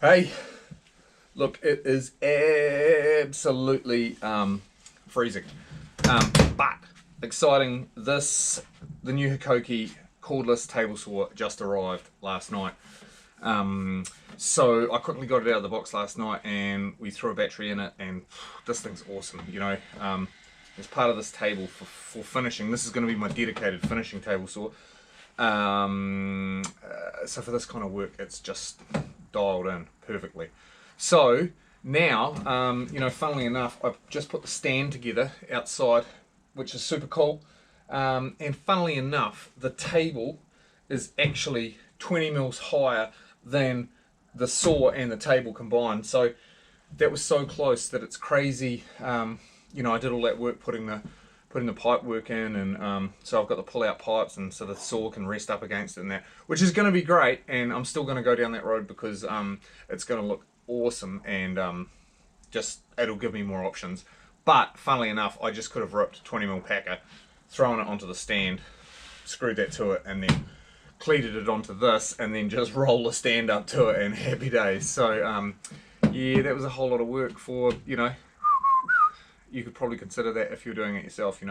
Hey, look, it is absolutely freezing, but exciting. The new HiKOKI cordless table saw just arrived last night. So I quickly got it out of the box last night and we threw a battery in it, and this thing's awesome. As part of this table for finishing, this is going to be my dedicated finishing table saw. So for this kind of work, it's just dialed in perfectly. So now, funnily enough, I've just put the stand together outside, which is super cool. And funnily enough, the table is actually 20 mils higher than the saw and the table combined. So that was so close that it's crazy. I did all that work putting the pipe work in, and so I've got the pull-out pipes, and so the saw can rest up against it and that, which is going to be great. And I'm still going to go down that road because it's going to look awesome, and it'll give me more options. But funnily enough, I just could have ripped 20mm packer, thrown it onto the stand, screwed that to it, and then cleated it onto this, and then just roll the stand up to it, and happy days. So yeah, that was a whole lot of work for, you could probably consider that if you're doing it yourself,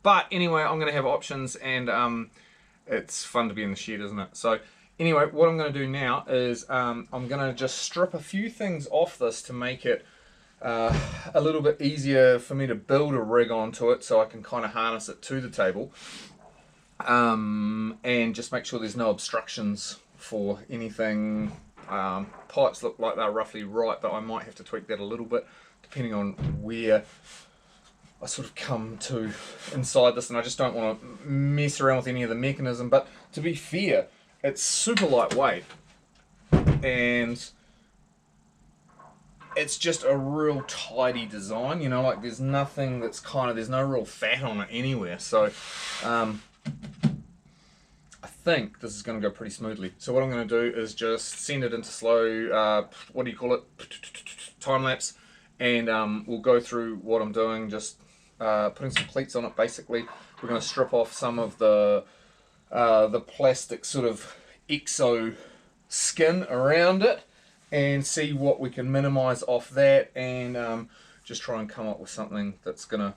But anyway, I'm going to have options, and it's fun to be in the shed, isn't it? So anyway, what I'm going to do now is I'm going to just strip a few things off this to make it a little bit easier for me to build a rig onto it, so I can kind of harness it to the table, and just make sure there's no obstructions for anything. Pipes look like they're roughly right, but I might have to tweak that a little bit depending on where I sort of come to inside this, and I just don't want to mess around with any of the mechanism. But to be fair, it's super lightweight, and it's just a real tidy design, like there's nothing that's there's no real fat on it anywhere. So I think this is going to go pretty smoothly. So what I'm going to do is just send it into slow, time-lapse, and we'll go through what I'm doing, just putting some cleats on it. Basically, we're going to strip off some of the plastic sort of exo skin around it, and see what we can minimize off that, and just try and come up with something that's gonna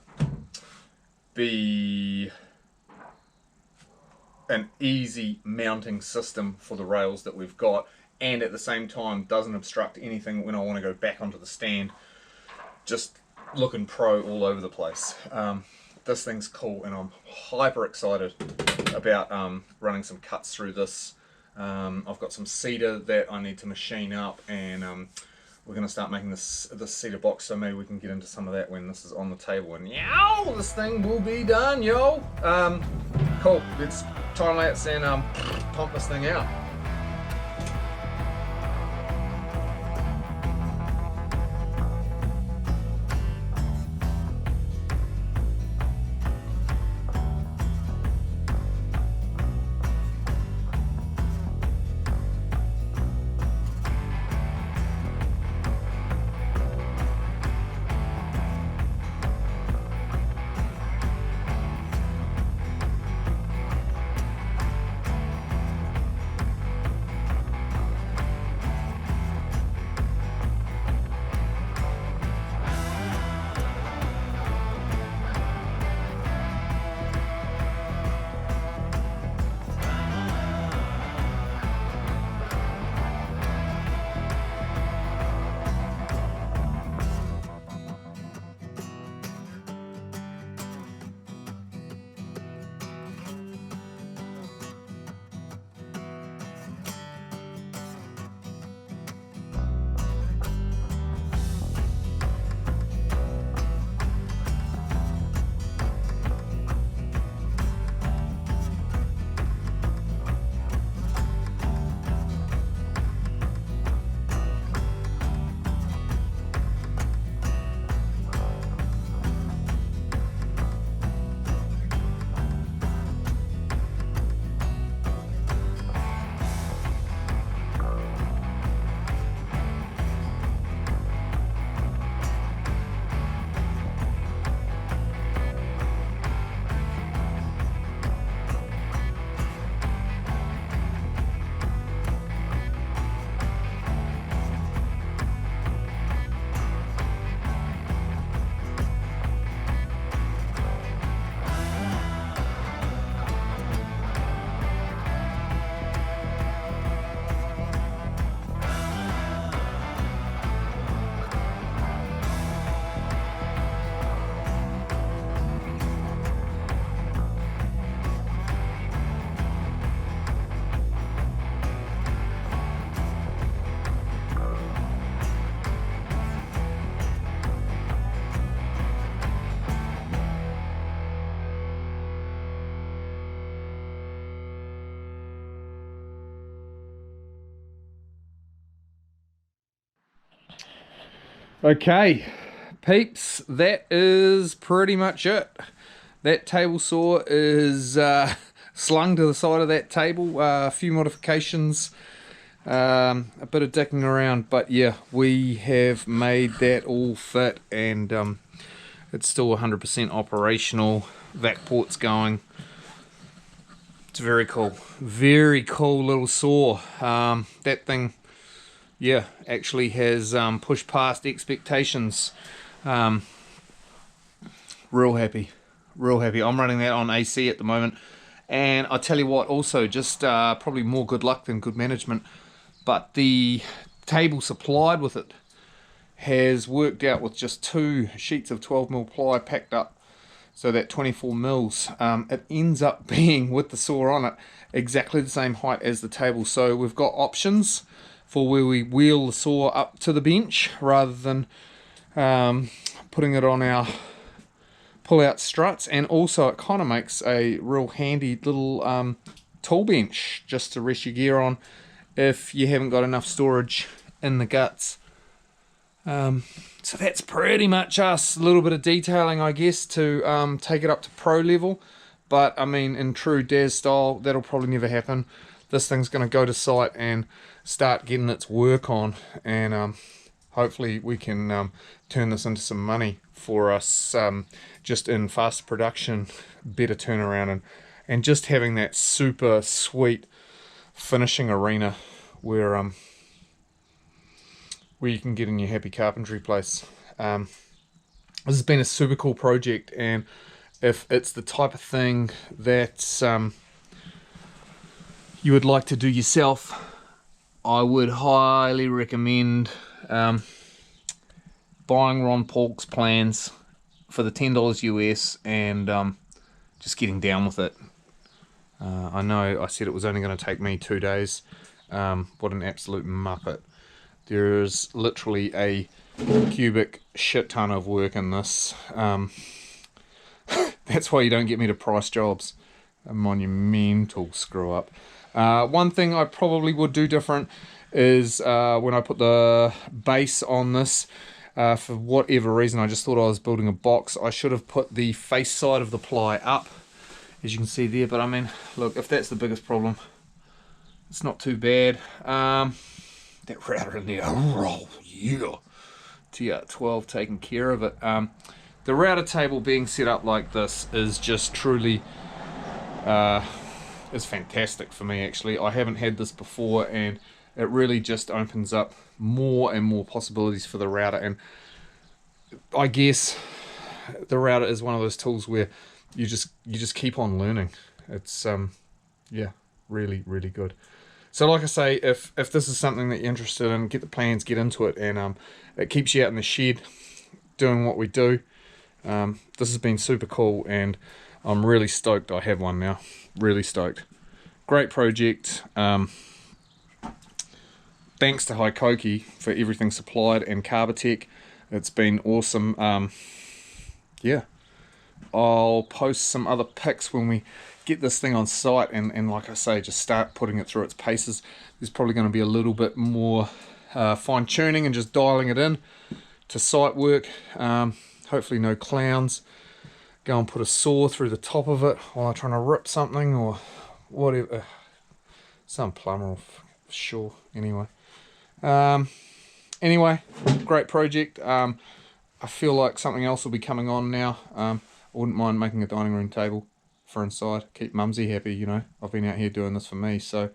be an easy mounting system for the rails that we've got, and at the same time doesn't obstruct anything when I want to go back onto the stand, just looking pro all over the place. This thing's cool, and I'm hyper excited about running some cuts through this. I've got some cedar that I need to machine up, and we're going to start making this cedar box, so maybe we can get into some of that when this is on the table, and yow, this thing will be done, yo! Cool, let's time-lapse and pump this thing out. Okay, peeps, that is pretty much it. That table saw is slung to the side of that table. A few modifications, a bit of dicking around, but yeah, we have made that all fit, and it's still 100% operational. Vac port's going. It's very cool little saw. That thing, yeah, actually has pushed past expectations. Real happy. I'm running that on AC at the moment, and I tell you what, also just probably more good luck than good management, but the table supplied with it has worked out with just 2 sheets of 12mm ply packed up, so that 24mm, it ends up being, with the saw on it, exactly the same height as the table. So we've got options for where we wheel the saw up to the bench rather than putting it on our pull-out struts, and also it kind of makes a real handy little tool bench just to rest your gear on if you haven't got enough storage in the guts. So that's pretty much us. A little bit of detailing, I guess, to take it up to pro level, but I mean, in true Daz style, that'll probably never happen. This thing's going to go to site and start getting its work on, and hopefully we can turn this into some money for us, just in faster production, better turnaround, and just having that super sweet finishing arena where you can get in your happy carpentry place. This has been a super cool project, and if it's the type of thing that you would like to do yourself, I would highly recommend buying Ron Paulk's plans for the $10 US and just getting down with it. I know I said it was only going to take me 2 days. What an absolute muppet. There's literally a cubic shit ton of work in this. That's why you don't get me to price jobs. A monumental screw up. One thing I probably would do different is when I put the base on this, for whatever reason, I just thought I was building a box. I should have put the face side of the ply up, as you can see there. But I mean, look, if that's the biggest problem, it's not too bad. That router in there, oh yeah, TR12 taking care of it. The router table being set up like this is just truly is fantastic for me, actually. I haven't had this before, and it really just opens up more and more possibilities for the router. And I guess the router is one of those tools where you just keep on learning. It's yeah, really good. So like I say, if this is something that you're interested in, get the plans, get into it, and it keeps you out in the shed doing what we do. This has been super cool, and I'm really stoked I have one now. Really stoked. Great project. Thanks to HiKOKI for everything supplied, and Carbotech. It's been awesome. Yeah, I'll post some other pics when we get this thing on site, and like I say, just start putting it through its paces. There's probably going to be a little bit more fine-tuning and just dialing it in to site work. Hopefully no clowns. Go and put a saw through the top of it while I'm trying to rip something or whatever. Some plumber, sure. Anyway, great project. I feel like something else will be coming on now. I wouldn't mind making a dining room table for inside. Keep Mumsy happy, you know. I've been out here doing this for me, so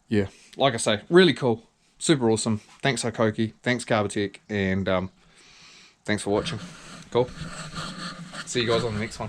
yeah. Like I say, really cool, super awesome. Thanks HiKOKI, thanks Carbotech, and thanks for watching. Cool. See you guys on the next one.